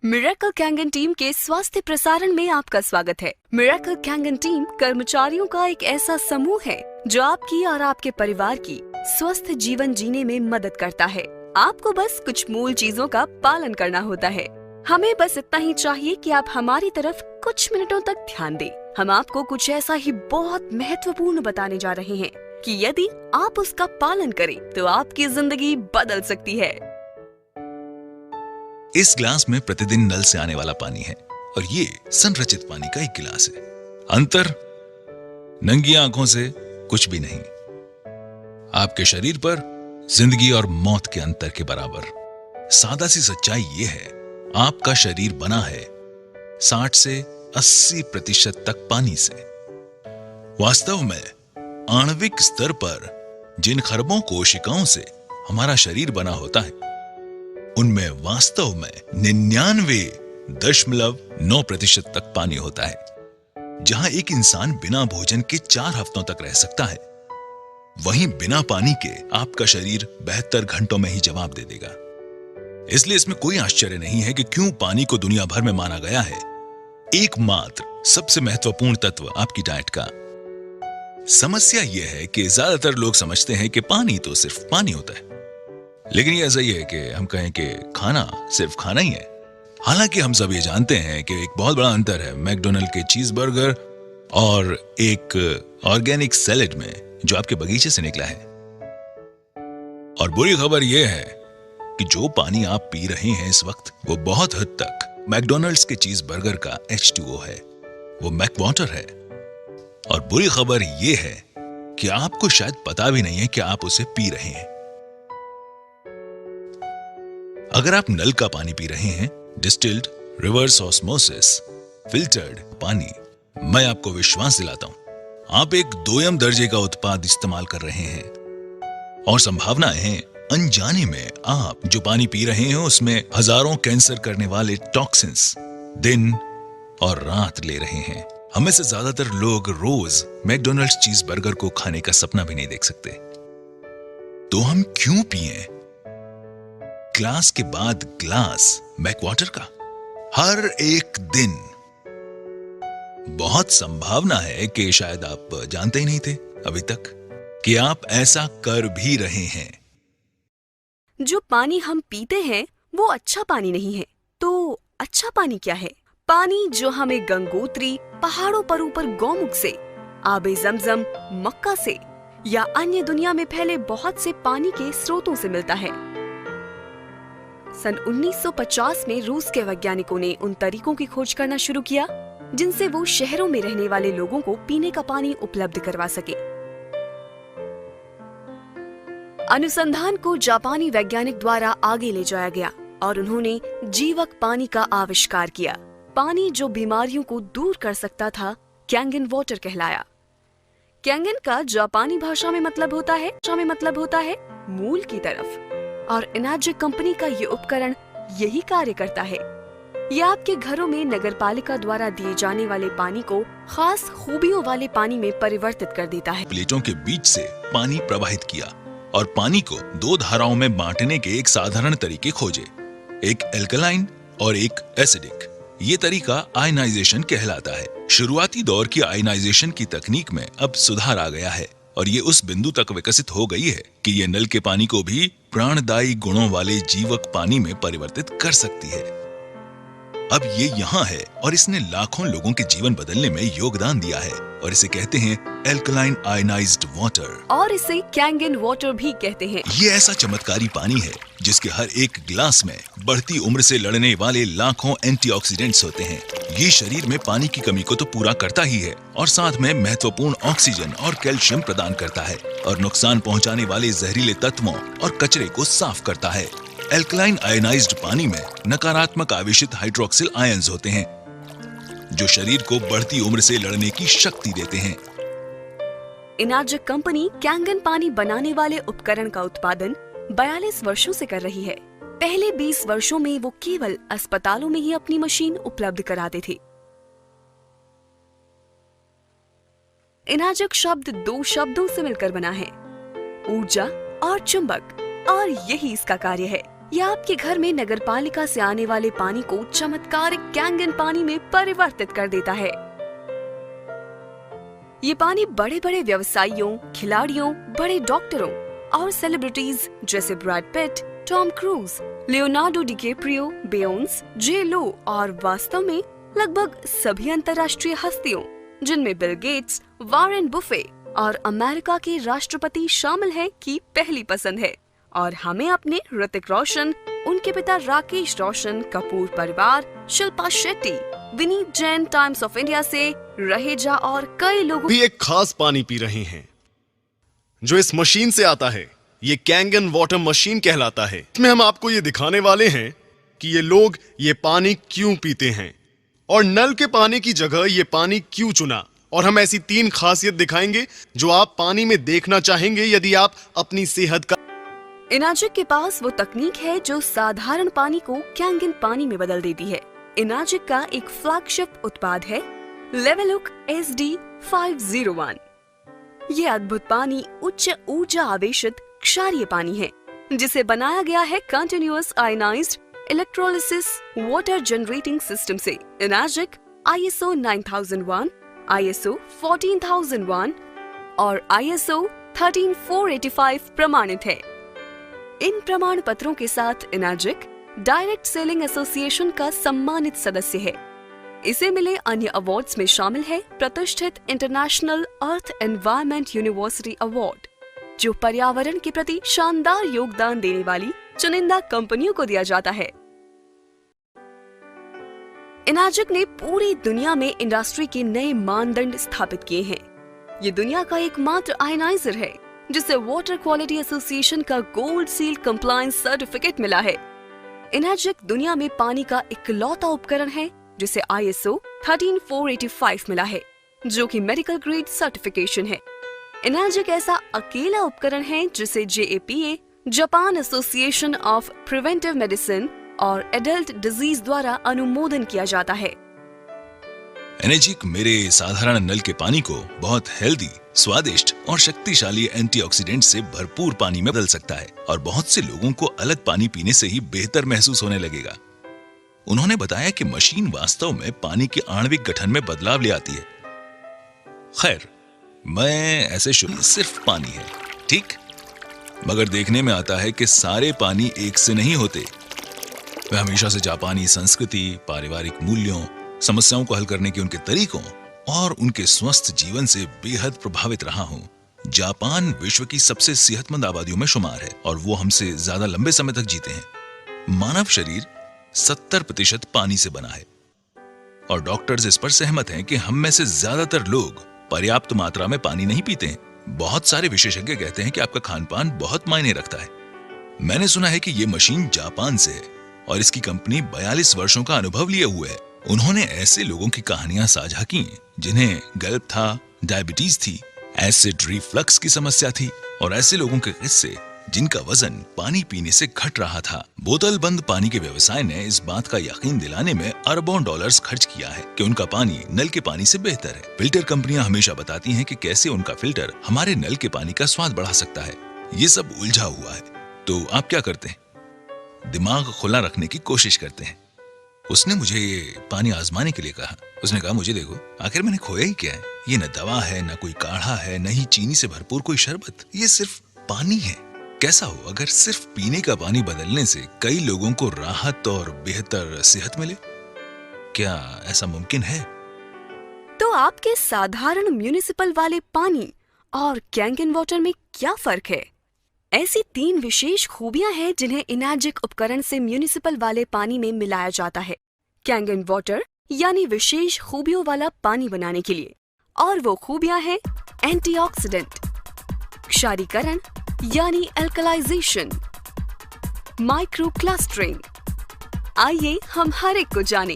Miracle Kangen team के स्वास्थ्य प्रसारण में आपका स्वागत है। मिरेकल कैंगन टीम कर्मचारियों का एक ऐसा समूह है जो आपकी और आपके परिवार की स्वस्थ जीवन जीने में मदद करता है। आपको बस कुछ मूल चीजों का पालन करना होता है। हमें बस इतना ही चाहिए कि आप हमारी तरफ कुछ मिनटों तक ध्यान दें। हम आपको कुछ ऐसा ही बहुत महत्वपूर्ण बताने जा रहे हैं कि यदि आप उसका पालन करें तो आपकी जिंदगी बदल सकती है। इस ग्लास में प्रतिदिन नल से आने वाला पानी है और ये संरचित पानी का एक गिलास है। अंतर नंगी आंखों से कुछ भी नहीं। आपके शरीर पर जिंदगी और मौत के अंतर के बराबर। सादा सी सच्चाई ये है, आपका शरीर बना है 60 से 80% तक पानी से। वास्तव में आणविक स्तर पर जिन खरबों कोशिकाओं से हमारा शरीर बना होता है उनमें वास्तव में 99.9% तक पानी होता है। जहां एक इंसान बिना भोजन के 4 हफ्तों तक रह सकता है, वहीं बिना पानी के आपका शरीर 72 घंटों में ही जवाब दे देगा। इसलिए इसमें कोई आश्चर्य नहीं है कि क्यों पानी को दुनिया भर में माना गया है एकमात्र सबसे महत्वपूर्ण तत्व आपकी डाइट का। समस्या यह है कि ज्यादातर लोग समझते हैं कि पानी तो सिर्फ पानी होता है, लेकिन ये ऐसा ही है कि हम कहें कि खाना सिर्फ खाना ही है। हालांकि हम सब ये जानते हैं कि एक बहुत बड़ा अंतर है मैकडॉनल्ड के चीज बर्गर और एक ऑर्गेनिक सैलेड में जो आपके बगीचे से निकला है। और बुरी खबर यह है कि जो पानी आप पी रहे हैं इस वक्त वो बहुत हद तक मैकडॉनल्ड्स के चीज बर्गर का H2O है, वो मैक वाटर है। और बुरी खबर यह है कि आपको शायद पता भी नहीं है कि आप उसे पी रहे हैं। अगर आप नल का पानी पी रहे हैं, डिस्टिल्ड, रिवर्स ऑस्मोसिस, फिल्टर्ड पानी, मैं आपको विश्वास दिलाता हूं आप एक दोयम दर्जे का उत्पाद इस्तेमाल कर रहे हैं। और संभावनाएं हैं अनजाने में आप जो पानी पी रहे हैं उसमें हजारों कैंसर करने वाले टॉक्सिन्स दिन और रात ले रहे हैं। हमें से ज्यादातर लोग रोज मैकडॉनल्ड्स चीज बर्गर को खाने का सपना भी नहीं देख सकते। तो हम क्यों पिएं ग्लास के बाद ग्लास मैक वाटर का हर एक दिन? बहुत संभावना है कि शायद आप जानते ही नहीं थे अभी तक कि आप ऐसा कर भी रहे हैं। जो पानी हम पीते हैं वो अच्छा पानी नहीं है। तो अच्छा पानी क्या है? पानी जो हमें गंगोत्री, पहाड़ों पर ऊपर गौमुख से, आबे जमजम, मक्का से या अन्य दुनिया में फैले बहुत से पानी के स्रोतों से मिलता है। सन 1950 में रूस के वैज्ञानिकों ने उन तरीकों की खोज करना शुरू किया जिनसे वो शहरों में रहने वाले लोगों को पीने का पानी उपलब्ध करवा सके। अनुसंधान को जापानी वैज्ञानिक द्वारा आगे ले जाया गया और उन्होंने जीवक पानी का आविष्कार किया। पानी जो बीमारियों को दूर कर सकता था कैंगन वाटर कहलाया। कैंगन का जापानी भाषा में मतलब होता है मूल की तरफ। और इनाजिक कंपनी का ये उपकरण यही कार्य करता है। यह आपके घरों में नगरपालिका द्वारा दिए जाने वाले पानी को खास खूबियों वाले पानी में परिवर्तित कर देता है। प्लेटों के बीच से पानी प्रवाहित किया और पानी को 2 धाराओं में बांटने के एक साधारण तरीके खोजे, एक एल्कलाइन और एक एसिडिक। ये तरीका आयनाइजेशन कहलाता है। शुरुआती दौर की आयनाइजेशन की तकनीक में अब सुधार आ गया है और ये उस बिंदु तक विकसित हो गई है कि ये नल के पानी को भी प्राणदायी गुणों वाले जीवक पानी में परिवर्तित कर सकती है। अब ये यहाँ है और इसने लाखों लोगों के जीवन बदलने में योगदान दिया है और इसे कहते हैं एल्कलाइन आयनाइज्ड वाटर, और इसे कैंगन वाटर भी कहते हैं। ये ऐसा चमत्कारी पानी है जिसके हर एक गिलास में बढ़ती उम्र से लड़ने वाले लाखों एंटीऑक्सीडेंट्स होते हैं। ये शरीर में पानी की कमी को तो पूरा करता ही है और साथ में महत्वपूर्ण ऑक्सीजन और कैल्शियम प्रदान करता है और नुकसान पहुंचाने वाले जहरीले तत्वों और कचरे को साफ करता है। एल्कलाइन आयनाइज्ड पानी में नकारात्मक आवेशित हाइड्रोक्सिल आयंस होते हैं जो शरीर को बढ़ती उम्र से लड़ने की शक्ति देते हैं। इनाजिक कंपनी कैंगन पानी बनाने वाले उपकरण का उत्पादन 42 वर्षों से कर रही है। पहले 20 वर्षों में वो केवल अस्पतालों में ही अपनी मशीन उपलब्ध कराते थे। इनाजिक शब्द 2 शब्दों से मिलकर बना है, ऊर्जा और चुंबक, और यही इसका कार्य है। या आपके घर में नगरपालिका से आने वाले पानी को चमत्कारिक कैंगन पानी में परिवर्तित कर देता है। ये पानी बड़े बड़े व्यवसायियों, खिलाड़ियों, बड़े डॉक्टरों और सेलिब्रिटीज जैसे Brad Pitt, Tom Cruise, Leonardo DiCaprio, Beyonce, J Lo और वास्तव में लगभग सभी अंतर्राष्ट्रीय हस्तियों जिनमें बिल गेट्स, वॉरेन बुफे और अमेरिका के राष्ट्रपति शामिल हैं की पहली पसंद है। और हमें अपने ऋतिक रोशन, उनके पिता राकेश रोशन, कपूर परिवार, Shilpa Shetty, Vineet Jain times of India से, रहेजा और कई लोगों भी एक खास पानी पी रहे हैं जो इस मशीन से आता है। ये कैंगन वाटर मशीन कहलाता है। इसमें हम आपको ये दिखाने वाले हैं कि ये लोग ये पानी क्यों पीते हैं और नल के पानी की जगह ये पानी क्यों चुना। और हम ऐसी 3 खासियत दिखाएंगे जो आप पानी में देखना चाहेंगे यदि आप अपनी सेहत का। इनाजिक के पास वो तकनीक है जो साधारण पानी को कैंगन पानी में बदल देती है। इनाजिक का एक फ्लैगशिप उत्पाद है लेवलुक SD501। ये अद्भुत पानी उच्च ऊर्जा आवेशित क्षारीय पानी है जिसे बनाया गया है continuous ionised electrolysis water generating system से। इनाजिक ISO 9001, ISO 14001 और ISO 13485 प्रमाणित है। इन प्रमाण पत्रों के साथ इनाजिक डायरेक्ट सेलिंग एसोसिएशन का सम्मानित सदस्य है। इसे मिले अन्य अवार्ड्स में शामिल है प्रतिष्ठित इंटरनेशनल अर्थ एनवायरनमेंट यूनिवर्सिटी अवार्ड जो पर्यावरण के प्रति शानदार योगदान देने वाली चुनिंदा कंपनियों को दिया जाता है। इनाजिक ने पूरी दुनिया में इंडस्ट्री के नए मानदंड स्थापित किए हैं। ये दुनिया का एकमात्र आयनाइजर है जिसे वाटर क्वालिटी एसोसिएशन का गोल्ड सील कंप्लायंस सर्टिफिकेट मिला है। इनाजिक दुनिया में पानी का इकलौता उपकरण है जिसे ISO 13485 मिला है जो कि मेडिकल ग्रेड सर्टिफिकेशन है। इनाजिक ऐसा अकेला उपकरण है जिसे JAPA Japan association of preventive medicine और एडल्ट डिजीज द्वारा अनुमोदन किया जाता है। एनाजिक मेरे साधारण नल के पानी को बहुत हेल्दी, स्वादिष्ट और शक्तिशाली एंटीऑक्सीडेंट से भरपूर पानी में बदल सकता है और बहुत से लोगों को अलग पानी पीने से ही बेहतर महसूस होने लगेगा। उन्होंने बताया कि मशीन वास्तव में पानी के आणविक गठन में बदलाव ले आती है। खैर, मैं ऐसे शुरू सिर्फ पानी है, ठीक, मगर देखने में आता है कि सारे पानी एक से नहीं होते। मैं हमेशा से जापानी संस्कृति, पारिवारिक मूल्यों, समस्याओं को हल करने के उनके तरीकों और उनके स्वस्थ जीवन से बेहद प्रभावित रहा हूँ। जापान विश्व की सबसे सेहतमंद आबादियों में शुमार है और वो हमसे ज्यादा लंबे समय तक जीते हैं। मानव शरीर 70% पानी से बना है और डॉक्टर्स इस पर सहमत हैं कि हम में से ज्यादातर लोग पर्याप्त मात्रा में पानी नहीं पीते हैं। बहुत सारे विशेषज्ञ कहते हैं कि आपका खानपान बहुत मायने रखता है। मैंने सुना है कि ये मशीन जापान से है और इसकी कंपनी 42 वर्षों का अनुभव लिए हुए है। उन्होंने ऐसे लोगों की कहानियां साझा की जिन्हें गल्प था, डायबिटीज थी, एसिड रिफ्लक्स की समस्या थी और ऐसे लोगों के किस्से जिनका वजन पानी पीने से घट रहा था। बोतल बंद पानी के व्यवसाय ने इस बात का यकीन दिलाने में अरबों डॉलर्स खर्च किया है कि उनका पानी नल के पानी से बेहतर है। फिल्टर कंपनियां हमेशा बताती हैं कि कैसे उनका फिल्टर हमारे नल के पानी का स्वाद बढ़ा सकता है। ये सब उलझा हुआ है। तो आप क्या करते हैं? दिमाग खुला रखने की कोशिश करते हैं। उसने मुझे ये पानी आजमाने के लिए कहा। उसने कहा, मुझे देखो, आखिर मैंने खोया ही क्या है? ये न दवा है, न कोई काढ़ा है, न ही चीनी से भरपूर कोई शरबत। ये सिर्फ पानी है। कैसा हो अगर सिर्फ पीने का पानी बदलने से कई लोगों को राहत और बेहतर सेहत मिले? क्या ऐसा मुमकिन है? तो आपके साधारण म्युनिसिपल वाले पानी और कैंगन वाटर में क्या फर्क है? ऐसी 3 विशेष खूबियां हैं जिन्हें इनाजिक उपकरण से म्युनिसिपल वाले पानी में मिलाया जाता है कैंगन वाटर यानी विशेष खूबियों वाला पानी बनाने के लिए। और वो खूबियां हैं एंटीऑक्सीडेंट, क्षारीकरण यानी एल्कलाइजेशन, माइक्रो क्लस्टरिंग। आइए हम हर एक को जाने।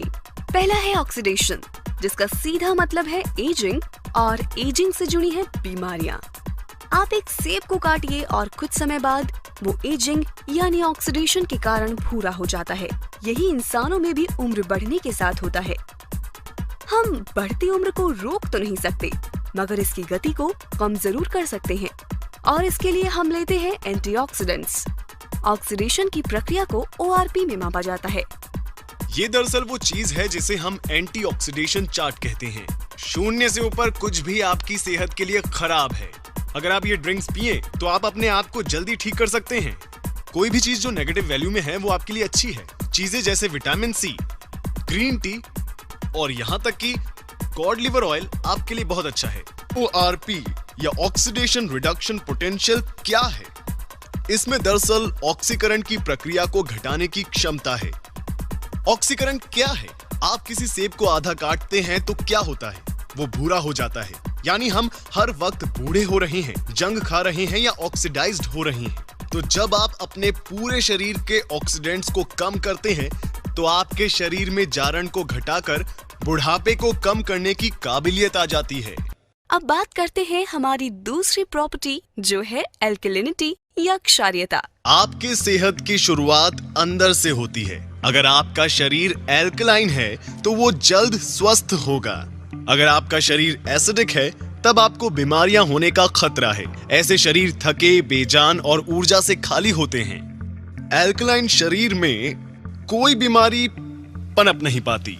पहला है ऑक्सीडेशन, जिसका सीधा मतलब है एजिंग और एजिंग से जुड़ी है बीमारियां। आप एक सेब को काटिए और कुछ समय बाद वो एजिंग यानी ऑक्सीडेशन के कारण भूरा हो जाता है। यही इंसानों में भी उम्र बढ़ने के साथ होता है। हम बढ़ती उम्र को रोक तो नहीं सकते, मगर इसकी गति को कम जरूर कर सकते हैं और इसके लिए हम लेते हैं एंटीऑक्सीडेंट्स। ऑक्सीडेशन की प्रक्रिया को ORP में मापा जाता है। ये दरअसल वो चीज है जिसे हम एंटीऑक्सीडेशन चार्ट कहते हैं। 0 से ऊपर कुछ भी आपकी सेहत के लिए खराब है। अगर आप ये ड्रिंक्स पिए तो आप अपने आप को जल्दी ठीक कर सकते हैं। कोई भी चीज जो नेगेटिव वैल्यू में है वो आपके लिए अच्छी है। चीजें जैसे विटामिन सी, ग्रीन टी और यहाँ तक कि कॉड लिवर ऑयल आपके लिए बहुत अच्छा है। ORP या ऑक्सीडेशन रिडक्शन पोटेंशियल क्या है? इसमें दरअसल ऑक्सीकरण की प्रक्रिया को घटाने की क्षमता है। ऑक्सीकरण क्या है? आप किसी सेब को आधा काटते हैं तो क्या होता है? वो भूरा हो जाता है, यानी हम हर वक्त बूढ़े हो रहे हैं, जंग खा रहे हैं या ऑक्सीडाइज्ड हो रहे हैं। तो जब आप अपने पूरे शरीर के ऑक्सीडेंट्स को कम करते हैं तो आपके शरीर में जारण को घटाकर बुढ़ापे को कम करने की काबिलियत आ जाती है। अब बात करते हैं हमारी दूसरी प्रॉपर्टी जो है एल्कलिनिटी या क्षारीयता। आपके सेहत की शुरुआत अंदर से होती है। अगर आपका शरीर एल्कलाइन है तो वो जल्द स्वस्थ होगा। अगर आपका शरीर एसिडिक है तब आपको बीमारियां होने का खतरा है। ऐसे शरीर थके, बेजान और ऊर्जा से खाली होते हैं। एल्कलाइन शरीर में कोई बीमारी पनप नहीं पाती।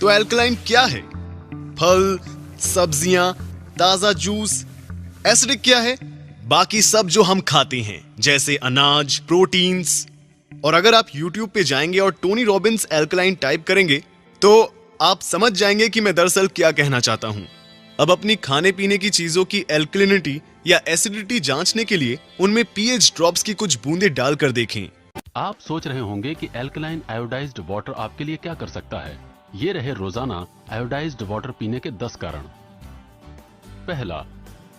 तो एल्कलाइन क्या है? फल, सब्जियां, ताजा जूस। एसिडिक क्या है? बाकी सब जो हम खाते हैं जैसे अनाज, प्रोटीन्स। और अगर आप YouTube पे जाएंगे और टोनी रॉबिन्स एल्कलाइन टाइप करेंगे तो आप समझ जाएंगे कि मैं दरअसल क्या कहना चाहता हूं। अब अपनी खाने पीने की चीजों की एल्कलिनिटी या एसिडिटी जांचने के लिए उनमें pH ड्रॉप्स की कुछ बूंदें डालकर देखें। आप सोच रहे होंगे कि एल्कलाइन आयोडाइज्ड वाटर आपके लिए क्या कर सकता है। ये रहे रोजाना आयोडाइज्ड वाटर पीने के 10 कारण। पहला,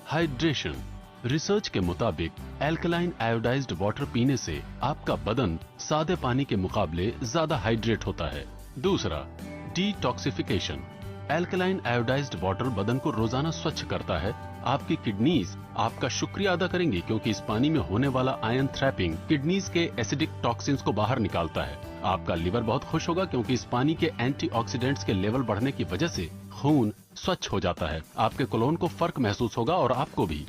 हाइड्रेशन। रिसर्च के मुताबिक एल्कलाइन आयोडाइज्ड वाटर पीने से आपका बदन सादे पानी के मुकाबले ज्यादा हाइड्रेट होता है। दूसरा, डिटॉक्सिफिकेशन। एल्कलाइन आयोडाइज्ड वाटर बदन को रोजाना स्वच्छ करता है। आपकी किडनीज आपका शुक्रिया अदा करेंगी क्योंकि इस पानी में होने वाला आयन थ्रैपिंग किडनीज के एसिडिक टॉक्सिन्स को बाहर निकालता है। आपका लिवर बहुत खुश होगा क्योंकि इस पानी के एंटीऑक्सीडेंट्स के लेवल बढ़ने की वजह से खून स्वच्छ हो जाता है। आपके कोलोन को फर्क महसूस होगा और आपको भी।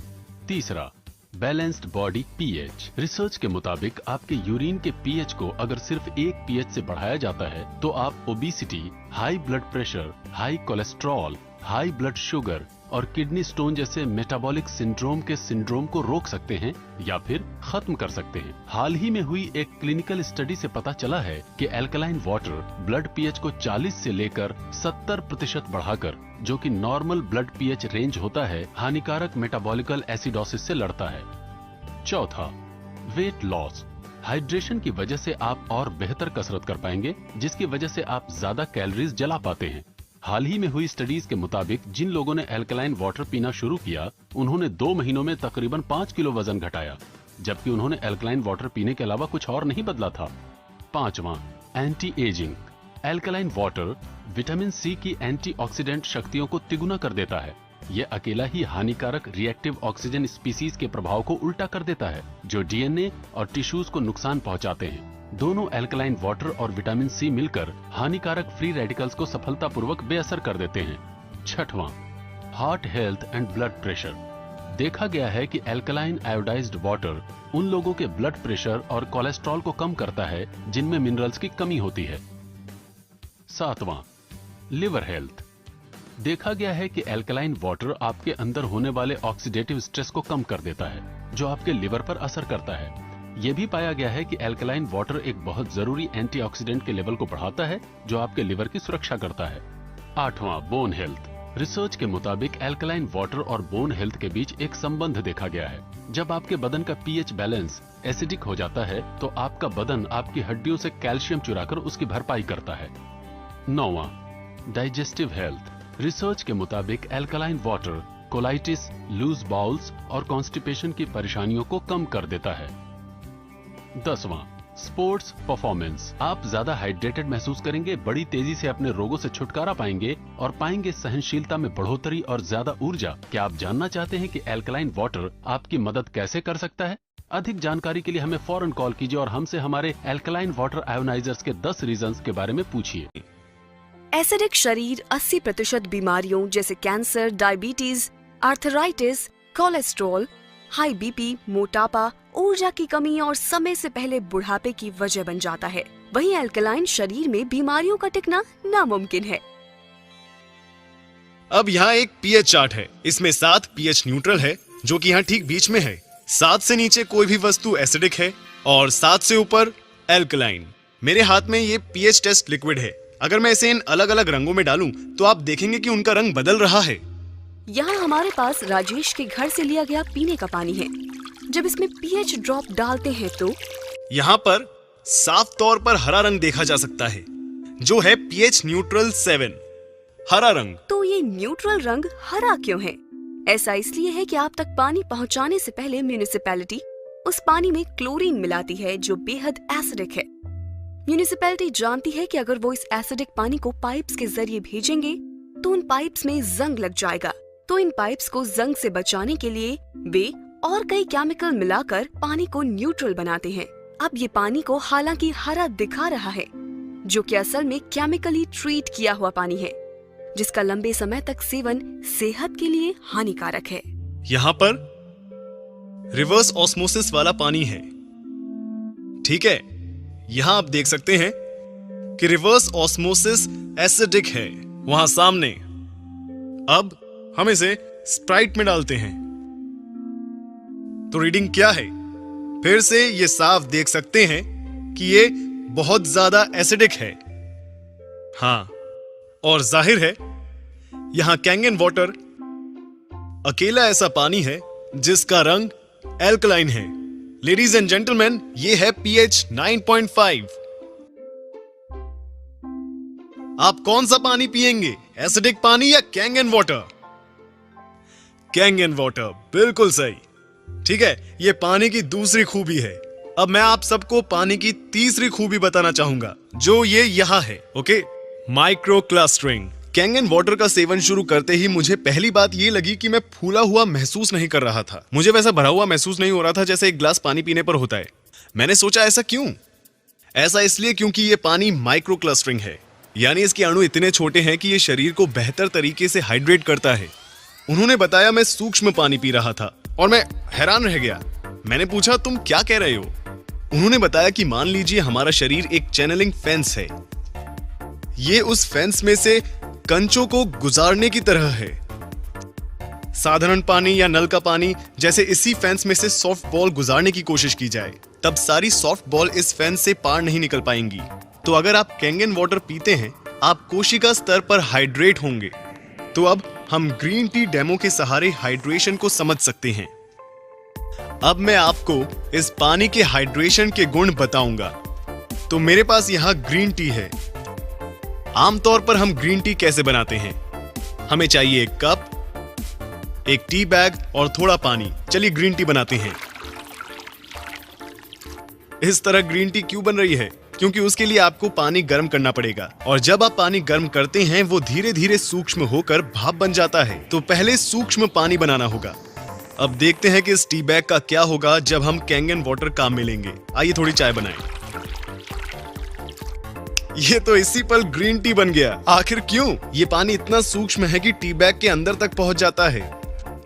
तीसरा, बैलेंस्ड बॉडी pH। रिसर्च के मुताबिक आपके यूरिन के pH को अगर सिर्फ 1 pH से बढ़ाया जाता है तो आप obesity, high blood pressure, high cholesterol, high blood sugar और किडनी स्टोन जैसे मेटाबॉलिक सिंड्रोम के सिंड्रोम को रोक सकते हैं या फिर खत्म कर सकते हैं। हाल ही में हुई एक क्लिनिकल स्टडी से पता चला है कि एल्कलाइन वाटर ब्लड pH को 40 से लेकर 70% बढ़ाकर, जो कि नॉर्मल ब्लड pH रेंज होता है, हानिकारक मेटाबॉलिकल एसिडोसिस से लड़ता है। चौथा, वेट लॉस। हाइड्रेशन की वजह से आप और बेहतर कसरत कर पाएंगे, जिसकी वजह से आप ज्यादा कैलोरीज जला पाते हैं। हाल ही में हुई स्टडीज के मुताबिक जिन लोगों ने एल्कलाइन वाटर पीना शुरू किया उन्होंने 2 महीनों में तकरीबन 5 किलो वजन घटाया, जबकि उन्होंने एल्कलाइन वाटर पीने के अलावा कुछ और नहीं बदला था। पांचवा, anti aging. Alkaline water vitamin C की एंटीऑक्सीडेंट शक्तियों को तिगुना कर देता है। यह अकेला ही हानिकारक रिएक्टिव ऑक्सीजन स्पीसीज के प्रभाव को उल्टा कर देता है, जो डीएनए और टिश्यूज को नुकसान पहुंचाते हैं। दोनों एल्कलाइन वाटर और विटामिन सी मिलकर हानिकारक फ्री रेडिकल्स को सफलतापूर्वक बेअसर कर देते हैं। छठवां, heart health and blood pressure. देखा गया है कि एल्कलाइन आयोडाइज्ड वाटर उन लोगों के ब्लड प्रेशर और कोलेस्ट्रॉल को कम करता है जिनमें मिनरल्स की कमी होती है। सातवां, लिवर हेल्थ। देखा गया है कि एल्कलाइन वाटर आपके अंदर होने वाले ऑक्सीडेटिव स्ट्रेस को कम कर देता है, जो आपके लिवर पर असर करता है। यह भी पाया गया है कि एल्कलाइन वाटर एक बहुत जरूरी एंटीऑक्सीडेंट के लेवल को बढ़ाता है, जो आपके लिवर की सुरक्षा करता है। आठवां, बोन हेल्थ। रिसर्च के मुताबिक एल्कलाइन वाटर और बोन हेल्थ के बीच एक संबंध देखा गया है। जब आपके बदन का पीएच बैलेंस एसिडिक हो जाता है तो आपका बदन आपकी हड्डियों से कैल्शियम चुराकर उसकी भरपाई करता है। नौवां, डाइजेस्टिव हेल्थ। रिसर्च के मुताबिक alkaline water colitis, loose bowels और कॉन्स्टिपेशन की परेशानियों को कम कर देता है। 10वां, स्पोर्ट्स परफॉर्मेंस। आप ज्यादा हाइड्रेटेड महसूस करेंगे, बड़ी तेजी से अपने रोगों से छुटकारा पाएंगे और पाएंगे सहनशीलता में बढ़ोतरी और ज्यादा ऊर्जा। क्या आप जानना चाहते हैं कि एल्कलाइन वाटर आपकी मदद कैसे कर सकता है? अधिक जानकारी के लिए हमें फौरन कॉल कीजिए और हमसे हमारे एल्कलाइन वाटर आयोनाइजर्स के 10 रीजंस के बारे में पूछिए। एसिडिक शरीर 80% बीमारियों जैसे cancer, diabetes, arthritis, cholesterol, high BP, मोटापा, ऊर्जा की कमी और समय से पहले बुढ़ापे की वजह बन जाता है। वहीं अल्कलाइन शरीर में बीमारियों का टिकना नामुमकिन है। अब यहाँ एक पीएच चार्ट है। इसमें 7 पीएच न्यूट्रल है, जो कि यहाँ ठीक बीच में है। 7 से नीचे कोई भी वस्तु एसिडिक है और 7 से ऊपर एल्कलाइन। मेरे हाथ में ये पीएच टेस्ट लिक्विड है। अगर मैं इसे इन अलग अलग रंगों में डालूं तो आप देखेंगे कि उनका रंग बदल रहा है। यहाँ हमारे पास राजेश के घर से लिया गया पीने का पानी है। जब इसमें पीएच ड्रॉप डालते हैं तो यहाँ पर साफ तौर पर हरा रंग देखा जा सकता है, जो है पीएच न्यूट्रल 7, हरा रंग। तो ये न्यूट्रल रंग हरा क्यों है? ऐसा इसलिए है कि आप तक पानी पहुंचाने से पहले म्यूनिसिपैलिटी उस पानी में क्लोरीन मिलाती है, जो बेहद एसिडिक है। म्यूनिसिपैलिटी जानती है कि अगर वो इस एसिडिक पानी को पाइप्स के जरिए भेजेंगे तो उन पाइप्स में जंग लग जाएगा। तो इन पाइप्स को जंग से बचाने के लिए वे और कई केमिकल मिलाकर पानी को न्यूट्रल बनाते हैं। अब ये पानी को हालांकि हरा दिखा रहा है, जो कि असल में केमिकली ट्रीट किया हुआ पानी है, जिसका लंबे समय तक सेवन सेहत के लिए हानिकारक है। यहाँ पर रिवर्स ऑस्मोसिस वाला पानी है, ठीक है। यहाँ आप देख सकते हैं कि रिवर्स ऑस्मोसिस एसिडिक है वहां सामने। अब हम इसे स्प्राइट में डालते हैं तो रीडिंग क्या है? फिर से ये साफ देख सकते हैं कि ये बहुत ज्यादा एसिडिक है। हाँ, और जाहिर है यहां कैंगन वाटर अकेला ऐसा पानी है जिसका रंग एल्कलाइन है। लेडीज एंड जेंटलमैन, ये है पीएच 9.5। आप कौन सा पानी पिएंगे, एसिडिक पानी या कैंगन वाटर? कैंगन वाटर, बिल्कुल सही। ठीक है, ये पानी की दूसरी खूबी है। अब मैं आप सबको पानी की तीसरी खूबी बताना चाहूंगा, जो ये यहाँ है। Okay, micro clustering. Kangen water का सेवन शुरू करते ही मुझे पहली बात ये लगी कि मैं फूला हुआ महसूस नहीं कर रहा था। मुझे वैसा भरा हुआ महसूस नहीं हो रहा था जैसे एक गिलास पानी पीने पर होता है। मैंने सोचा ऐसा क्यों? ऐसा इसलिए क्योंकि ये पानी माइक्रो क्लस्टरिंग है, यानी इसके अणु इतने छोटे हैं कि ये शरीर को बेहतर तरीके से हाइड्रेट करता है। उन्होंने बताया मैं सूक्ष्म पानी पी रहा था और मैं हैरान रह गया। मैंने पूछा, तुम क्या कह रहे हो? उन्होंने बताया कि मान लीजिए हमारा शरीर एक चैनलिंग फेंस है। ये उस फेंस में से कंचों को गुजारने की तरह है। साधारण पानी या नल का पानी जैसे इसी फेंस में से सॉफ्ट बॉल गुजारने की कोशिश की जाए, तब सारी सॉफ्ट बॉल इस फेंस से पार नहीं निकल पाएंगी। तो अगर आप कैंगन वाटर पीते हैं, आप कोशिका स्तर पर हाइड्रेट होंगे। तो अब हम ग्रीन टी डेमो के सहारे हाइड्रेशन को समझ सकते हैं। अब मैं आपको इस पानी के हाइड्रेशन के गुण बताऊंगा। तो मेरे पास यहाँ ग्रीन टी है। आमतौर पर हम ग्रीन टी कैसे बनाते हैं? हमें चाहिए एक कप, एक टी बैग और थोड़ा पानी। चलिए ग्रीन टी बनाते हैं। इस तरह ग्रीन टी क्यों बन रही है? क्योंकि उसके लिए आपको पानी गर्म करना पड़ेगा, और जब आप पानी गर्म करते हैं वो धीरे धीरे सूक्ष्म होकर भाप बन जाता है। तो पहले सूक्ष्म पानी बनाना होगा। अब देखते हैं कि इस टी बैग का क्या होगा जब हम कैंगन वाटर काम में लेंगे। आइए थोड़ी चाय बनाएं। ये तो इसी पल ग्रीन टी बन गया। आखिर क्यों? ये पानी इतना सूक्ष्म है कि टी बैग के अंदर तक पहुंच जाता है।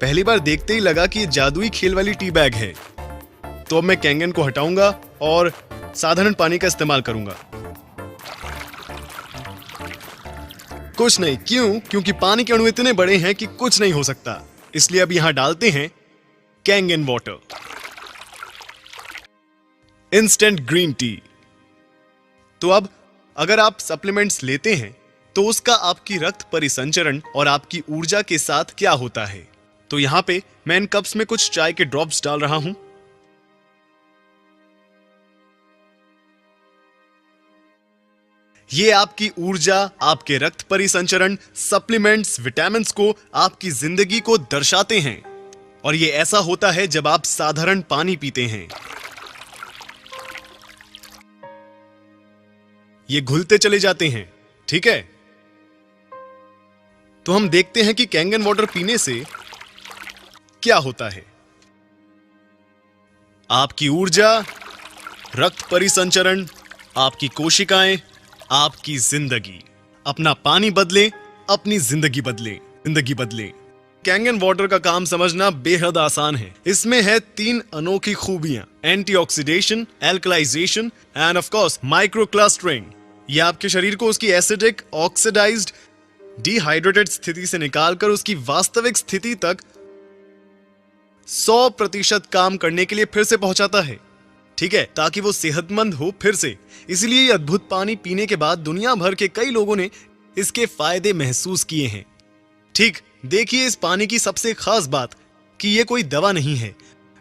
पहली बार देखते ही लगा कि ये जादुई खेल वाली टी बैग है। तो अब मैं कैंगन को हटाऊंगा और साधारण पानी का इस्तेमाल करूंगा। कुछ नहीं, क्यों? क्योंकि पानी के अणु इतने बड़े हैं कि कुछ नहीं हो सकता। इसलिए अब यहां डालते हैं Kangen water, instant green tea. तो अब अगर आप सप्लीमेंट्स लेते हैं तो उसका आपकी रक्त परिसंचरण और आपकी ऊर्जा के साथ क्या होता है? तो यहां पे मैं इन कप्स में कुछ चाय के ड्रॉप्स डाल रहा हूं। ये आपकी ऊर्जा, आपके रक्त परिसंचरण, सप्लीमेंट्स, विटामिन्स को, आपकी जिंदगी को दर्शाते हैं। और ये ऐसा होता है जब आप साधारण पानी पीते हैं। ये घुलते चले जाते हैं, ठीक है? तो हम देखते हैं कि कैंगन वाटर पीने से क्या होता है। आपकी ऊर्जा, रक्त परिसंचरण, आपकी कोशिकाएं, आपकी जिंदगी। अपना पानी बदले, अपनी जिंदगी बदले, जिंदगी बदले। कैंगन वाटर का काम समझना बेहद आसान है। इसमें है 3 अनोखी खूबियां, antioxidation, alkalisation and of course microclustering. यह आपके शरीर को उसकी एसिडिक, ऑक्सीडाइज्ड, डिहाइड्रेटेड स्थिति से निकालकर उसकी वास्तविक स्थिति तक 100% काम करने के लिए फिर से पहुंचाता है, ठीक है, ताकि वो सेहतमंद हो फिर से। इसलिए ये अद्भुत पानी पीने के बाद दुनिया भर के कई लोगों ने इसके फायदे महसूस किए हैं। ठीक, देखिए इस पानी की सबसे खास बात कि ये कोई दवा नहीं है,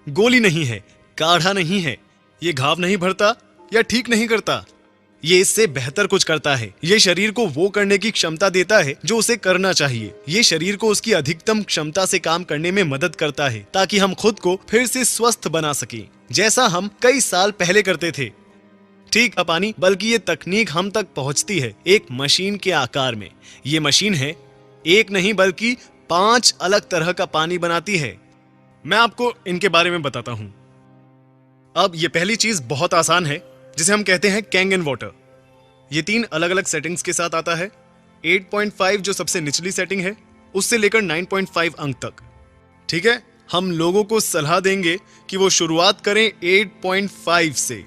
गोली नहीं है, काढ़ा नहीं है। ये घाव नहीं भरता या ठीक नहीं करता, ये इससे बेहतर कुछ करता है। ये शरीर को वो करने की क्षमता देता है जो उसे करना चाहिए। ये शरीर को उसकी अधिकतम क्षमता से काम करने में मदद करता है ताकि हम खुद को फिर से स्वस्थ बना सकें, जैसा हम कई साल पहले करते थे। ठीक पानी, बल्कि ये तकनीक हम तक पहुंचती है एक मशीन के आकार में। ये मशीन है, एक नहीं बल्कि 5 अलग तरह का पानी बनाती है। मैं आपको इनके बारे में बताता हूं। अब ये पहली चीज बहुत आसान है, जिसे हम कहते हैं कैंगन वाटर। ये 3 अलग अलग सेटिंग्स के साथ आता है। 8.5 जो सबसे निचली सेटिंग है, उससे लेकर 9.5 अंक तक। ठीक है, हम लोगों को सलाह देंगे कि वो शुरुआत करें 8.5 से।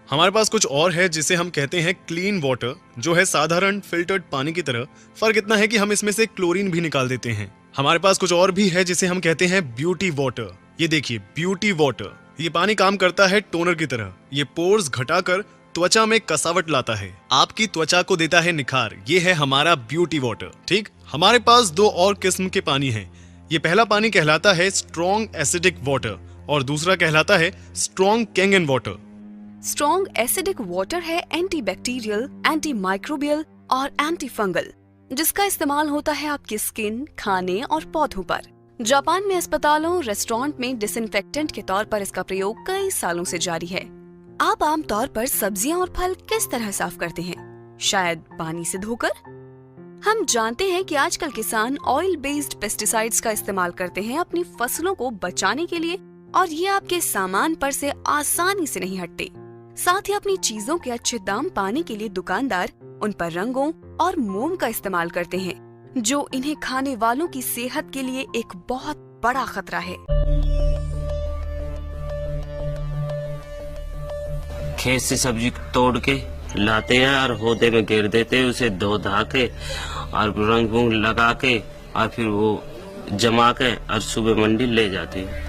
हमारे पास कुछ और है जिसे हम कहते हैं क्लीन वाटर, जो है साधारण फिल्टर्ड पानी की तरह। फर्क इतना है कि हम इसमें से क्लोरीन भी निकाल देते हैं। हमारे पास कुछ और भी है जिसे हम कहते हैं ब्यूटी वाटर। ये देखिए, ब्यूटी वाटर, ये पानी काम करता है टोनर की तरह। ये पोर्स घटाकर त्वचा में कसावट लाता है, आपकी त्वचा को देता है निखार। ये है हमारा ब्यूटी वाटर। ठीक, हमारे पास 2 और किस्म के पानी हैं। ये पहला पानी कहलाता है स्ट्रॉन्ग एसिडिक वाटर और दूसरा कहलाता है strong Kangen water. Strong acidic water है एंटीबैक्टीरियल, एंटी माइक्रोबियल और एंटी फंगल, जिसका इस्तेमाल होता है आपकी स्किन, खाने और पौधों पर। जापान में अस्पतालों, रेस्टोरेंट में डिसइंफेक्टेंट के तौर पर इसका प्रयोग कई सालों से जारी है। आप आमतौर पर सब्जियां और फल किस तरह साफ करते हैं? शायद पानी से धोकर। हम जानते हैं कि आजकल किसान ऑयल बेस्ड पेस्टिसाइड्स का इस्तेमाल करते हैं अपनी फसलों को बचाने के लिए, और ये आपके सामान पर से आसानी से नहीं हटते। साथ ही अपनी चीजों के अच्छे दाम पाने के लिए दुकानदार उन पर रंगों और मोम का इस्तेमाल करते हैं, जो इन्हें खाने वालों की सेहत के लिए एक बहुत बड़ा खतरा है। खेत से सब्जी तोड़ के लाते हैं और होदे में घेर देते हैं, उसे धो धा के और रंग वंग लगा के और फिर वो जमा के और सुबह मंडी ले जाते हैं।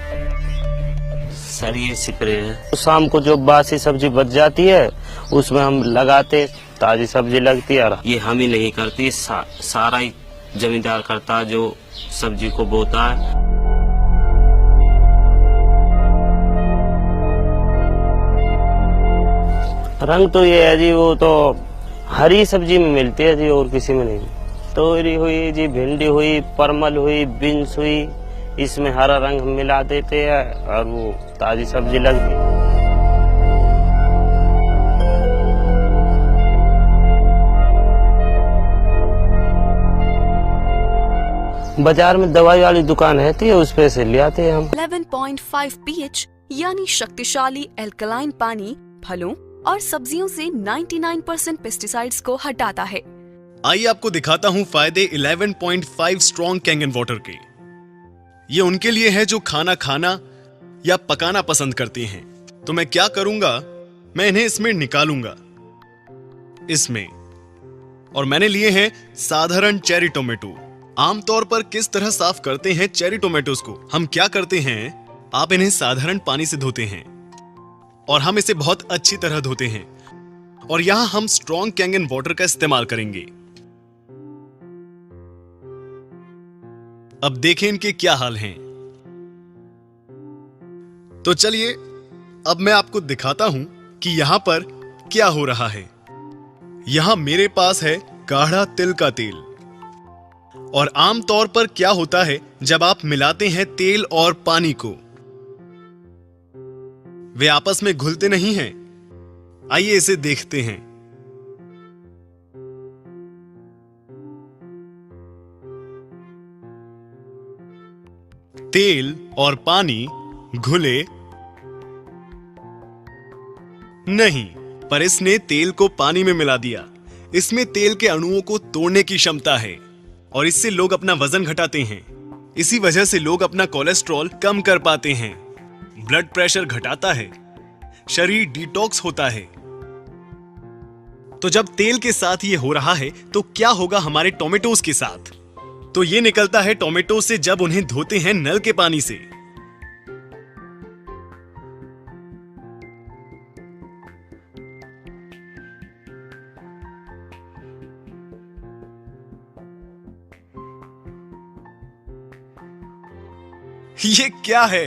सर ये स्प्रे है। तो शाम को जो बासी सब्जी बच जाती है उसमें हम लगाते, ताजी सब्जी लगती है। और ये हम ही नहीं करती, सारा ही जमींदार करता है जो सब्जी को बोता है। रंग तो ये है जी, वो तो हरी सब्जी में मिलती है जी, और किसी में नहीं। तोरी हुई जी, भिंडी हुई, परमल हुई, बीन्स हुई, इसमें हरा रंग मिला देते हैं और वो ताजी सब्जी लगती है। बाजार में दवाई वाली दुकान रहती है, उस पे से ले आते हैं हम। 11.5 pH यानी शक्तिशाली एल्कलाइन पानी फलों और सब्जियों से 99% पेस्टिसाइड्स को हटाता है। आइए आपको दिखाता हूँ फायदे 11.5 स्ट्रॉन्ग कैंगन वाटर के। ये उनके लिए है जो खाना खाना या पकाना पसंद करते हैं। तो मैं क्या करूंगा, मैं इन्हें इसमें निकालूंगा, इसमें। और मैंने लिए हैं साधारण चेरी टोमेटो। आमतौर पर किस तरह साफ करते हैं चेरी टोमेटोज को? हम क्या करते हैं, आप इन्हें साधारण पानी से धोते हैं और हम इसे बहुत अच्छी तरह धोते हैं। और यहां हम स्ट्रॉन्ग कैंगन वाटर का इस्तेमाल करेंगे। अब देखें इनके क्या हाल हैं। तो चलिए अब मैं आपको दिखाता हूं कि यहां पर क्या हो रहा है। यहां मेरे पास है गाढ़ा तिल का तेल। और आमतौर पर क्या होता है जब आप मिलाते हैं तेल और पानी को, वे आपस में घुलते नहीं हैं। आइए इसे देखते हैं। तेल और पानी घुले नहीं, पर इसने तेल को पानी में मिला दिया। इसमें तेल के अणुओं को तोड़ने की क्षमता है और इससे लोग अपना वजन घटाते हैं। इसी वजह से लोग अपना कोलेस्ट्रॉल कम कर पाते हैं, ब्लड प्रेशर घटाता है, शरीर डिटॉक्स होता है। तो जब तेल के साथ ये हो रहा है तो क्या होगा हमारे टोमेटोज के साथ? तो ये निकलता है टोमेटो से जब उन्हें धोते हैं नल के पानी से। ये क्या है?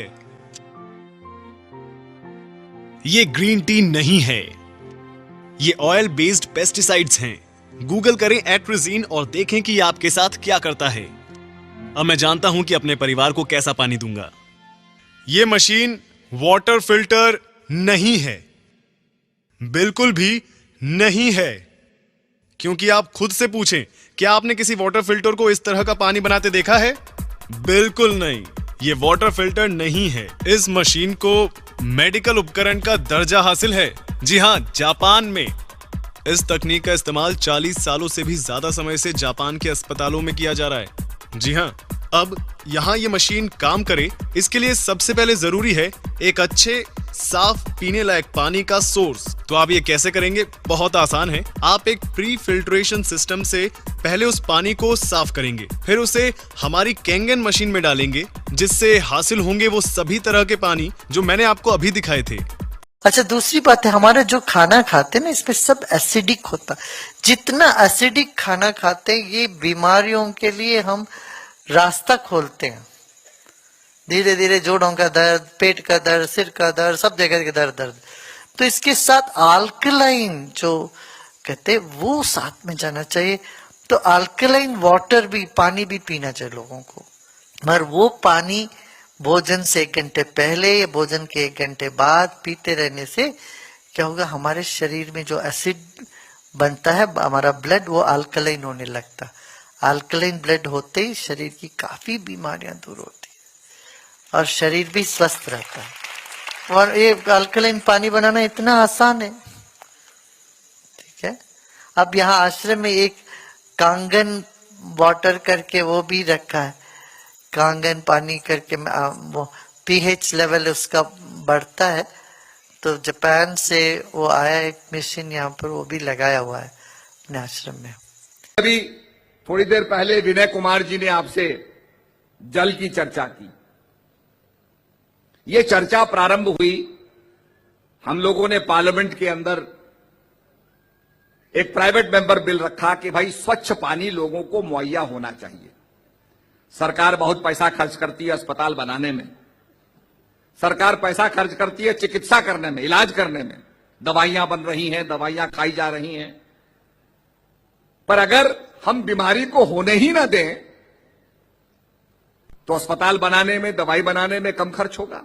ये ग्रीन टी नहीं है, ये ऑयल बेस्ड पेस्टिसाइड्स हैं। गूगल करें एट्रिजीन और देखें कि ये आपके साथ क्या करता है। अब मैं जानता हूं कि अपने परिवार को कैसा पानी दूंगा। ये मशीन वाटर फिल्टर नहीं है, बिल्कुल भी नहीं है। क्योंकि आप खुद से पूछें, क्या आपने किसी वाटर फिल्टर को इस तरह का पानी बनाते देखा है? बिल्कुल नहीं, ये वाटर फिल्टर नहीं है। इस मशीन को मेडिकल उपकरण का दर्जा हासिल है। जी हां, जापान में इस तकनीक का इस्तेमाल 40 सालों से भी ज्यादा समय से जापान के अस्पतालों में किया जा रहा है। जी हां, अब यहां ये मशीन काम करे, इसके लिए सबसे पहले जरूरी है एक अच्छे साफ पीने लायक पानी का सोर्स। तो आप ये कैसे करेंगे? बहुत आसान है। आप एक प्री फिल्ट्रेशन सिस्टम से पहले उस पानी को साफ करेंगे, फिर उसे हमारी कैंगन मशीन में डालेंगे, जिससे हासिल होंगे वो सभी तरह के पानी जो मैंने आपको अभी दिखाए थे। अच्छा, दूसरी बात है, हमारा जो खाना खाते हैं ना, इसमें सब एसिडिक होता। जितना एसिडिक खाना खाते हैं, ये बीमारियों के लिए हम रास्ता खोलते हैं। धीरे धीरे जोड़ों का दर्द, पेट का दर्द, सिर का दर्द, सब जगह के दर्द। तो इसके साथ अल्कलाइन जो कहते हैं वो साथ में जाना चाहिए। तो अल्कलाइन वाटर भी, पानी भी पीना चाहिए लोगों को। मगर वो पानी भोजन से 1 घंटे पहले या भोजन के 1 घंटे बाद पीते रहने से क्या होगा, हमारे शरीर में जो एसिड बनता है, हमारा ब्लड, वो अल्कलाइन होने लगता। अल्कलाइन ब्लड होते ही शरीर की काफी बीमारियां दूर होती है और शरीर भी स्वस्थ रहता है। और ये अल्कलाइन पानी बनाना इतना आसान है, ठीक है। अब यहाँ आश्रम में एक कांगन वाटर करके वो भी रखा है, कांगन पानी करके वो पीएच लेवल उसका बढ़ता है। तो जापान से वो आया एक मशीन, यहाँ पर वो भी लगाया हुआ है अपने आश्रम में। अभी थोड़ी देर पहले विनय कुमार जी ने आपसे जल की चर्चा की। ये चर्चा प्रारंभ हुई, हम लोगों ने पार्लियामेंट के अंदर एक प्राइवेट मेंबर बिल रखा कि भाई स्वच्छ पानी लोगों को मुहैया होना चाहिए। सरकार बहुत पैसा खर्च करती है अस्पताल बनाने में, सरकार पैसा खर्च करती है चिकित्सा करने में, इलाज करने में, दवाइयां बन रही हैं, दवाइयां खाई जा रही हैं। पर अगर हम बीमारी को होने ही ना दें तो अस्पताल बनाने में, दवाई बनाने में कम खर्च होगा।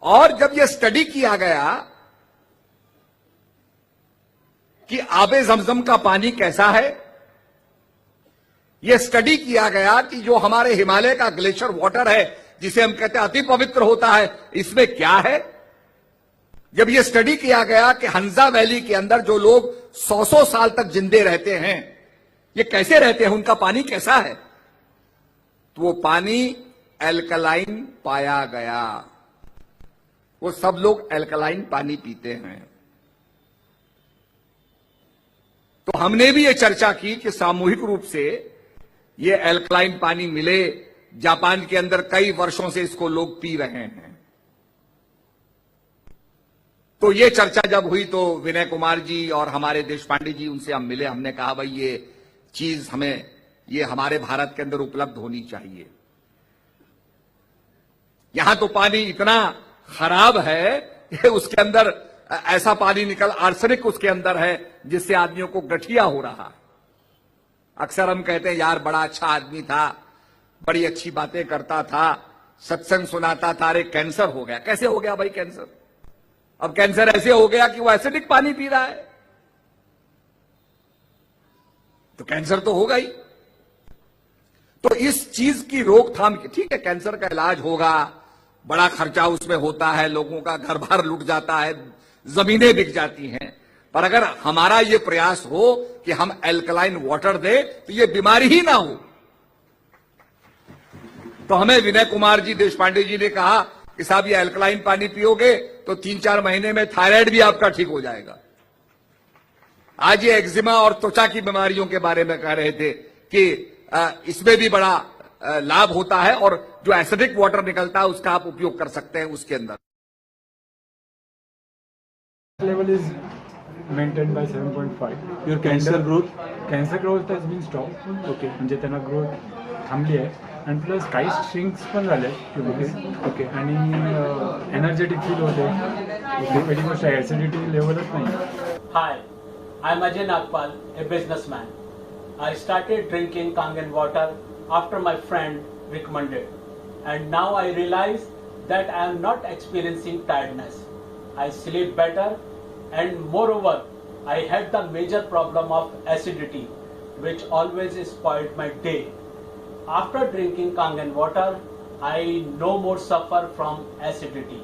और जब यह स्टडी किया गया कि आबे जमजम का पानी कैसा है, यह स्टडी किया गया कि जो हमारे हिमालय का ग्लेशियर वाटर है, जिसे हम कहते हैं अति पवित्र होता है, इसमें क्या है। जब यह स्टडी किया गया कि हंजा वैली के अंदर जो लोग 100 साल तक जिंदे रहते हैं, ये कैसे रहते हैं, उनका पानी कैसा है, तो वो पानी एल्कलाइन पाया गया। वो सब लोग एल्कलाइन पानी पीते हैं। तो हमने भी ये चर्चा की कि सामूहिक रूप से ये एल्कलाइन पानी मिले। जापान के अंदर कई वर्षों से इसको लोग पी रहे हैं। तो ये चर्चा जब हुई तो विनय कुमार जी और हमारे देशपांडे जी, उनसे हम मिले। हमने कहा भाई ये चीज हमें, ये हमारे भारत के अंदर उपलब्ध होनी चाहिए। यहां तो पानी इतना खराब है कि उसके अंदर ऐसा पानी निकल, आर्सेनिक उसके अंदर है, जिससे आदमियों को गठिया हो रहा है। अक्सर हम कहते हैं यार बड़ा अच्छा आदमी था, बड़ी अच्छी बातें करता था, सत्संग सुनाता था, अरे कैंसर हो गया। कैसे हो गया भाई कैंसर? अब कैंसर ऐसे हो गया कि वो एसिडिक पानी पी रहा है, तो कैंसर तो होगा ही। तो इस चीज की रोकथाम की, ठीक है कैंसर का इलाज होगा, बड़ा खर्चा उसमें होता है, लोगों का घर बार लुट जाता है, जमीनें बिक जाती हैं, पर अगर हमारा ये प्रयास हो कि हम एल्कलाइन वाटर दें तो ये बीमारी ही ना हो। तो हमें विनय कुमार जी देशपांडे जी ने कहा कि साहब ये अल्कलाइन पानी पियोगे तो 3-4 महीने में थायराइड भी आपका ठीक हो जाएगा। आज ये एक्जिमा और त्वचा की बीमारियों के बारे में कह रहे थे कि इसमें भी बड़ा लाभ होता है और जो एसिडिक वाटर निकलता है उसका आप उपयोग कर सकते हैं उसके अंदर। Level is maintained by 7.5. Your cancer growth? Cancer growth has been stopped. Okay. म्हणजे त्यांना ग्रोथ थांबली आहे आणि प्लस काही स्ट्रिंग्स पण झाले ओके आणि एनर्जेटिक फील होते ओके पहिली गोष्ट ॲसिडिटी लेवलच नाही. Hi, I'm Ajay Nagpal, a businessman. I started drinking Kangen water after my friend recommended, and now I realize that I am not experiencing tiredness. I sleep better, and moreover, I had the major problem of acidity, which always spoiled my day. After drinking Kangen water, I no more suffer from acidity.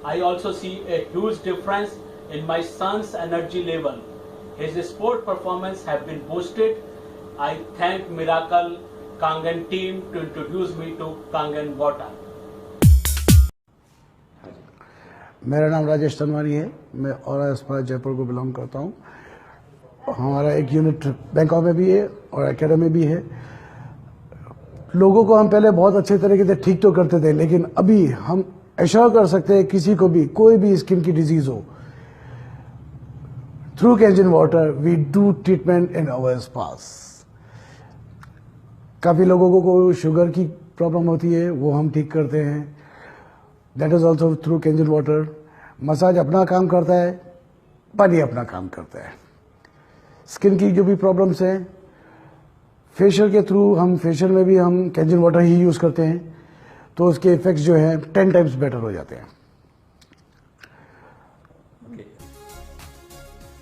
I also see a huge difference in my son's energy level. His sport performance have been boosted. I thank Miracle Kangen team to introduce me to Kangen water. मेरा नाम राजेश तनवानी है, मैं और एस्पा जयपुर को belong करता हूँ. हमारा एक यूनिट बैंकॉक में भी है और एकेडमी में भी है. लोगों को हम पहले बहुत अच्छे तरीके से ठीक तो करते थे, लेकिन अभी हम एश्योर कर सकते हैं किसी को भी कोई भी स्किन की डिजीज हो, through Kangen water we do treatment in our spas. काफ़ी लोगों को शुगर की प्रॉब्लम होती है, वो हम ठीक करते हैं. That is also through Kangen water. Massage अपना काम करता है, पानी अपना काम करता है. स्किन की जो भी प्रॉब्लम्स हैं, फेशियल के थ्रू हम फेशियल में भी हम कैंजन वाटर ही यूज़ करते हैं, तो उसके इफेक्ट्स जो हैं 10 टाइम्स बेटर हो जाते हैं.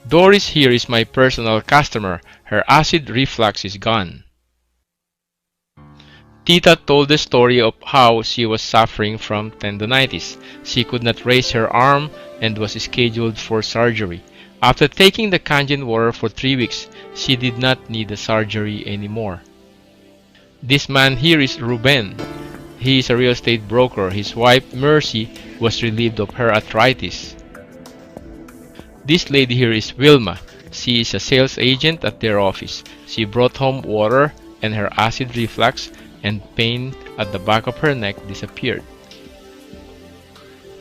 Doris here is my personal customer. Her acid reflux is gone. Tita told the story of how she was suffering from tendonitis. She could not raise her arm and was scheduled for surgery. After taking the Kangen water for 3 weeks, she did not need the surgery anymore. This man here is Ruben. He is a real estate broker. His wife Mercy was relieved of her arthritis. This lady here is Wilma. She is a sales agent at their office. She brought home water and her acid reflux and pain at the back of her neck disappeared.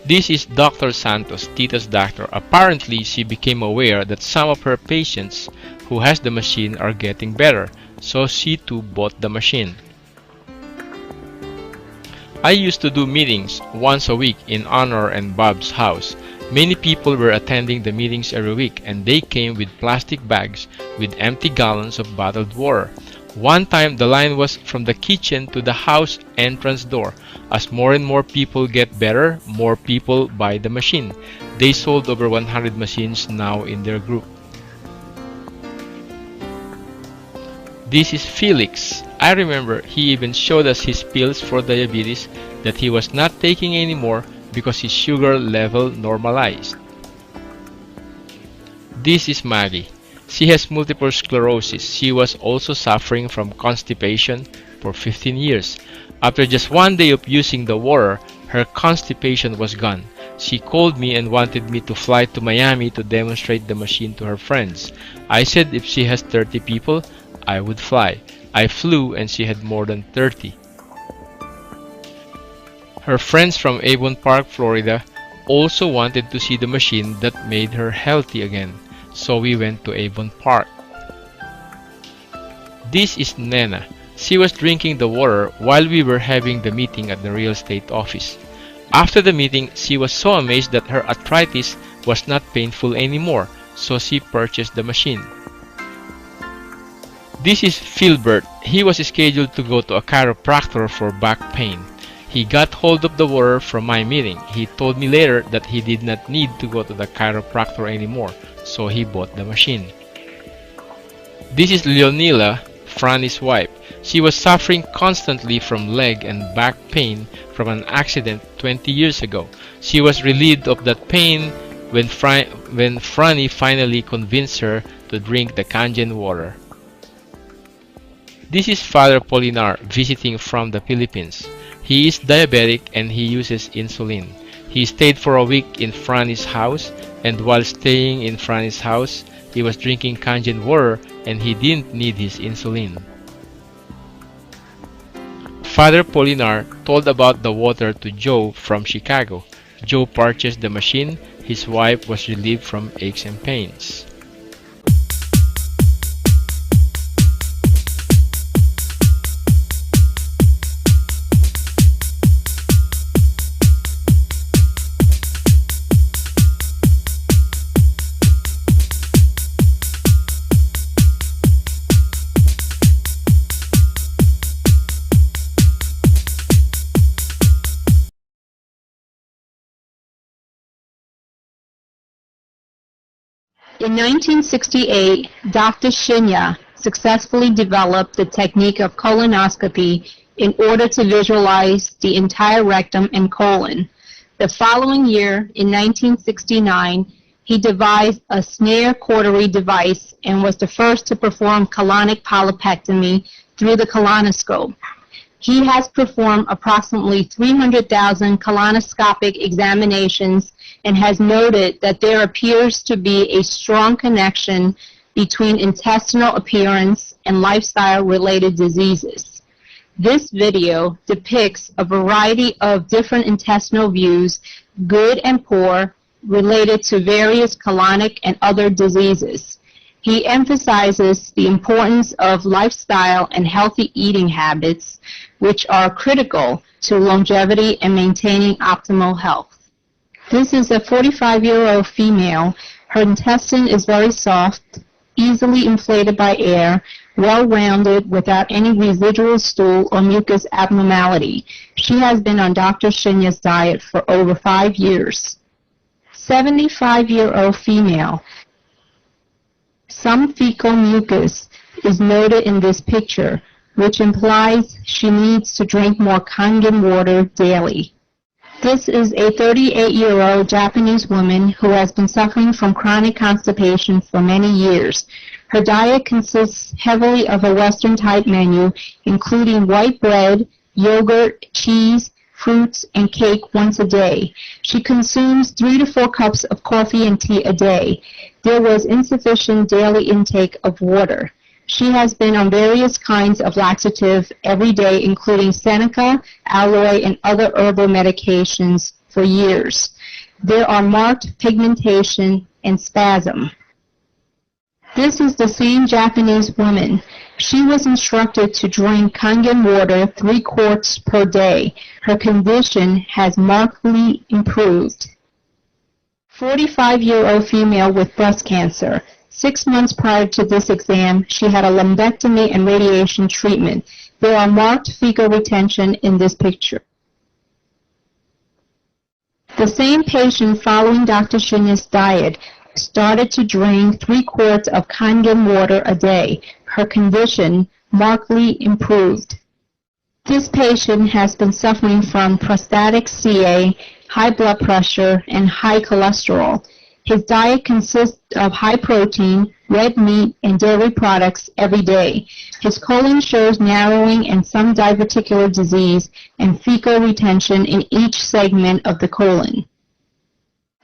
This is Dr. Santos, Tita's doctor. Apparently, she became aware that some of her patients who has the machine are getting better, so she too bought the machine. I used to do meetings once a week in Honor and Bob's house. Many people were attending the meetings every week, and they came with plastic bags with empty gallons of bottled water. One time, the line was from the kitchen to the house entrance door. As more and more people get better, more people buy the machine. They sold over 100 machines now in their group. This is Felix. I remember he even showed us his pills for diabetes that he was not taking anymore because his sugar level normalized. This is Maggie. She has multiple sclerosis. She was also suffering from constipation for 15 years. After just one day of using the water, her constipation was gone. She called me and wanted me to fly to Miami to demonstrate the machine to her friends. I said if she has 30 people, I would fly. I flew and she had more than 30. Her friends from Avon Park, Florida also wanted to see the machine that made her healthy again. So we went to Avon Park. This is Nena. She was drinking the water while we were having the meeting at the real estate office. After the meeting, she was so amazed that her arthritis was not painful anymore, so she purchased the machine. This is Philbert. He was scheduled to go to a chiropractor for back pain. He got hold of the water from my meeting. He told me later that he did not need to go to the chiropractor anymore, so he bought the machine. This is Leonila, Franny's wife. She was suffering constantly from leg and back pain from an accident 20 years ago. She was relieved of that pain when Franny finally convinced her to drink the Kangen water. This is Father Polinar visiting from the Philippines. He is diabetic and he uses insulin. He stayed for a week in Franny's house, and while staying in Franny's house, he was drinking Kangen water and he didn't need his insulin. Father Polinar told about the water to Joe from Chicago. Joe purchased the machine. His wife was relieved from aches and pains. In 1968, Dr. Shinya successfully developed the technique of colonoscopy in order to visualize the entire rectum and colon. The following year, in 1969, he devised a snare cautery device and was the first to perform colonic polypectomy through the colonoscope. He has performed approximately 300,000 colonoscopic examinations and has noted that there appears to be a strong connection between intestinal appearance and lifestyle-related diseases. This video depicts a variety of different intestinal views, good and poor, related to various colonic and other diseases. He emphasizes the importance of lifestyle and healthy eating habits, which are critical to longevity and maintaining optimal health. This is a 45-year-old female. Her intestine is very soft, easily inflated by air, well-rounded without any residual stool or mucus abnormality. She has been on Dr. Shinya's diet for over 5 years. 75-year-old female. Some fecal mucus is noted in this picture, which implies she needs to drink more Kangen water daily. This is a 38-year-old Japanese woman who has been suffering from chronic constipation for many years. Her diet consists heavily of a Western-type menu, including white bread, yogurt, cheese, fruits, and cake once a day. She consumes 3 to 4 cups of coffee and tea a day. There was insufficient daily intake of water. She has been on various kinds of laxative every day, including Seneca, aloe, and other herbal medications for years. There are marked pigmentation and spasm. This is the same Japanese woman. She was instructed to drink Kangen water 3 quarts per day. Her condition has markedly improved. 45-year-old female with breast cancer. 6 months prior to this exam, she had a lumpectomy and radiation treatment. There are marked fecal retention in this picture. The same patient following Dr. Shinya's diet started to drink 3 quarts of Kangen water a day. Her condition markedly improved. This patient has been suffering from prostatic CA, high blood pressure, and high cholesterol. His diet consists of high protein, red meat, and dairy products every day. His colon shows narrowing and some diverticular disease and fecal retention in each segment of the colon.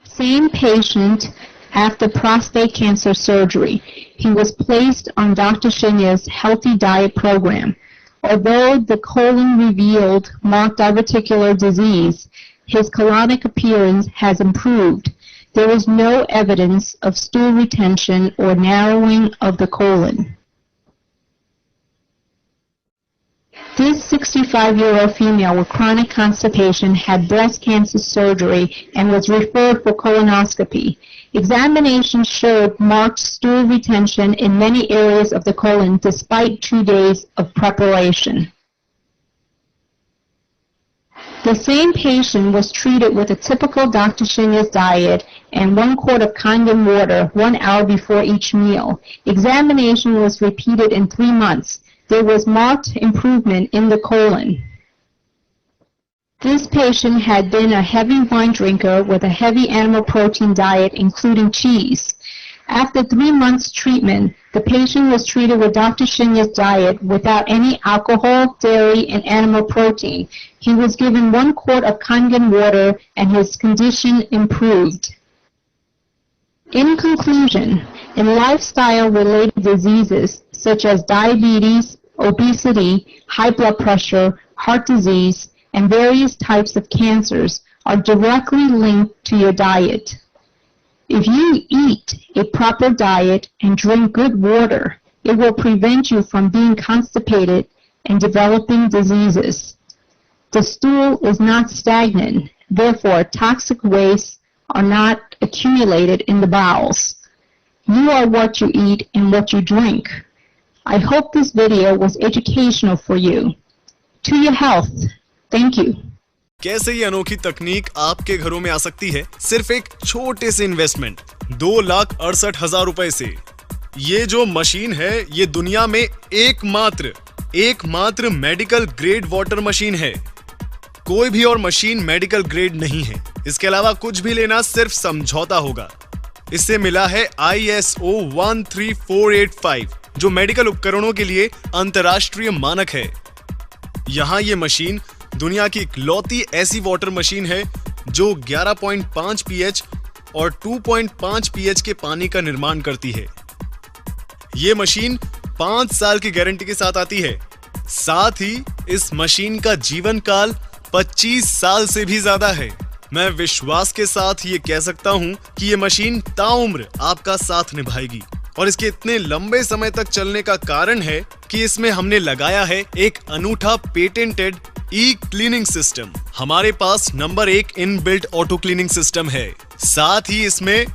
Same patient after prostate cancer surgery. He was placed on Dr. Shinya's healthy diet program. Although the colon revealed marked diverticular disease, his colonic appearance has improved. There is no evidence of stool retention or narrowing of the colon. This 65-year-old female with chronic constipation had breast cancer surgery and was referred for colonoscopy. Examination showed marked stool retention in many areas of the colon despite 2 days of preparation. The same patient was treated with a typical Dr. Shinya's diet and 1 quart of Kangen water 1 hour before each meal. Examination was repeated in 3 months. There was marked improvement in the colon. This patient had been a heavy wine drinker with a heavy animal protein diet, including cheese. After 3 months treatment, the patient was treated with Dr. Shinya's diet without any alcohol, dairy, and animal protein. He was given 1 quart of Kangen water and his condition improved. In conclusion, in lifestyle-related diseases such as diabetes, obesity, high blood pressure, heart disease, and various types of cancers are directly linked to your diet. If you eat a proper diet and drink good water, it will prevent you from being constipated and developing diseases. The stool is not stagnant, therefore toxic wastes are not accumulated in the bowels. You are what you eat and what you drink. I hope this video was educational for you. To your health. Thank you. कैसे ये अनोखी तकनीक आपके घरों में आ सकती है सिर्फ एक छोटे से इन्वेस्टमेंट 2,68,000 रुपए से। ये जो मशीन है ये दुनिया में एकमात्र मेडिकल ग्रेड वाटर मशीन है। कोई भी और मशीन मेडिकल ग्रेड नहीं है। इसके अलावा कुछ भी लेना सिर्फ समझौता होगा। इससे मिला है ISO 13485 जो मेडिकल उपकरणों के लिए अंतर्राष्ट्रीय मानक है। यहाँ ये मशीन दुनिया की इकलौती ऐसी वाटर मशीन है जो 11.5 pH और 2.5 pH के पानी का निर्माण करती है। ये मशीन 5 साल की गारंटी के साथ आती है। साथ ही इस मशीन का जीवन काल 25 साल से भी ज्यादा है। मैं विश्वास के साथ ये कह सकता हूँ कि ये मशीन ताउम्र आपका साथ निभाएगी और इसके इतने लंबे समय तक चलने का कारण है कि इसमें हमने लगाया है एक अनूठा पेटेंटेड क्लीनिंग सिस्टम। हमारे पास number 1 inbuilt auto cleaning system है। साथ ही इसमें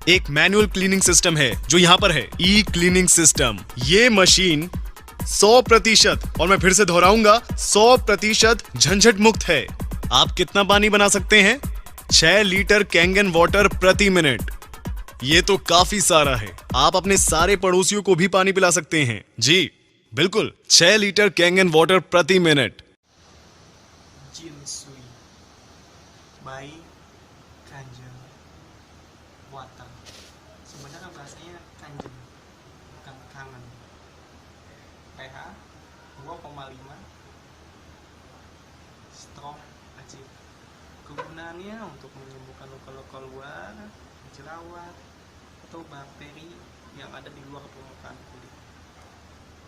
एक मैनुअल क्लीनिंग सिस्टम है जो यहाँ पर है क्लीनिंग सिस्टम। ये मशीन 100% और मैं फिर से दोहराऊंगा 100% झंझट मुक्त है। आप कितना पानी बना सकते हैं? 6 लीटर कैंगन वाटर प्रति मिनट। ये तो काफी सारा है। आप अपने सारे पड़ोसियों को भी पानी पिला सकते हैं। जी बिल्कुल, 6 लीटर कैंगन वाटर प्रति minute. Jinsui by Kangen Water. Sebenarnya bahasanya kangen, bukan kangen. pH 2,5, strong, acid. Kegunaannya untuk menyembuhkan luka-luka luar, jerawat, atau bakteri yang ada di luar permukaan kulit.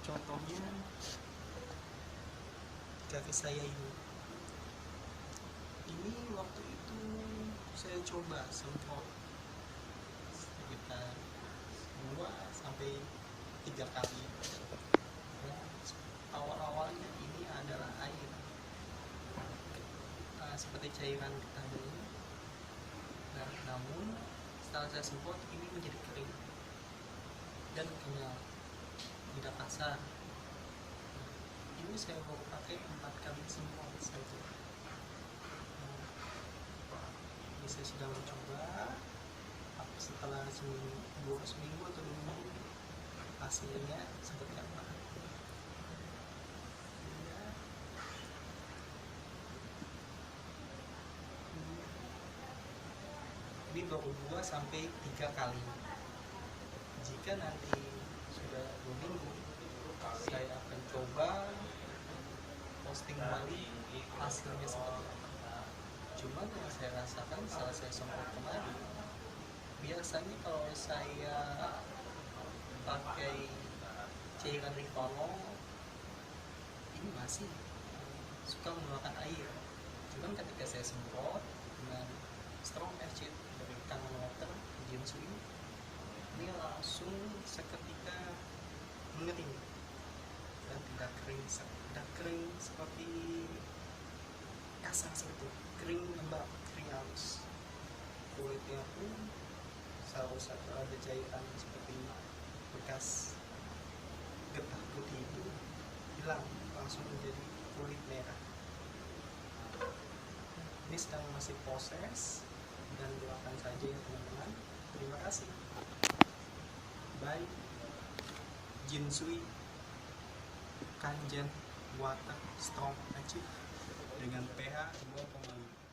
Contohnya kaki saya ini waktu itu saya coba semprot sekitar 2 sampai 3 kali. Awal-awalnya ini adalah air seperti cairan tadi. Nah, namun setelah saya semprot ini menjadi kering dan kenyal, tidak kasar. Ini saya baru pakai 4 kali semprot saja. Ini saya sudah mencoba. Setelah seminggu atau 2 minggu hasilnya seperti apa? Ini baru 2 sampai 3 kali. Jika nanti sudah 2 minggu, saya akan coba posting kembali hasilnya seperti apa. Cuman yang saya rasakan setelah saya semprot kemarin, biasanya kalau saya pakai cairan Rivolong ini masih suka mengeluarkan air. Cuman ketika saya semprot dengan strong acid dari Kangen Water Jinsui, ini langsung seketika mengering dan tidak kering seperti kasar seperti kering lembab, kering halus. Kulitnya pun seharusnya ada cairan seperti bekas getah putih itu hilang, langsung menjadi kulit merah. Ini sedang masih proses dan doakan saja ya teman-teman. Terima kasih. Bye. Jinsui Kangen Water Strong Acid dengan pH 2,5.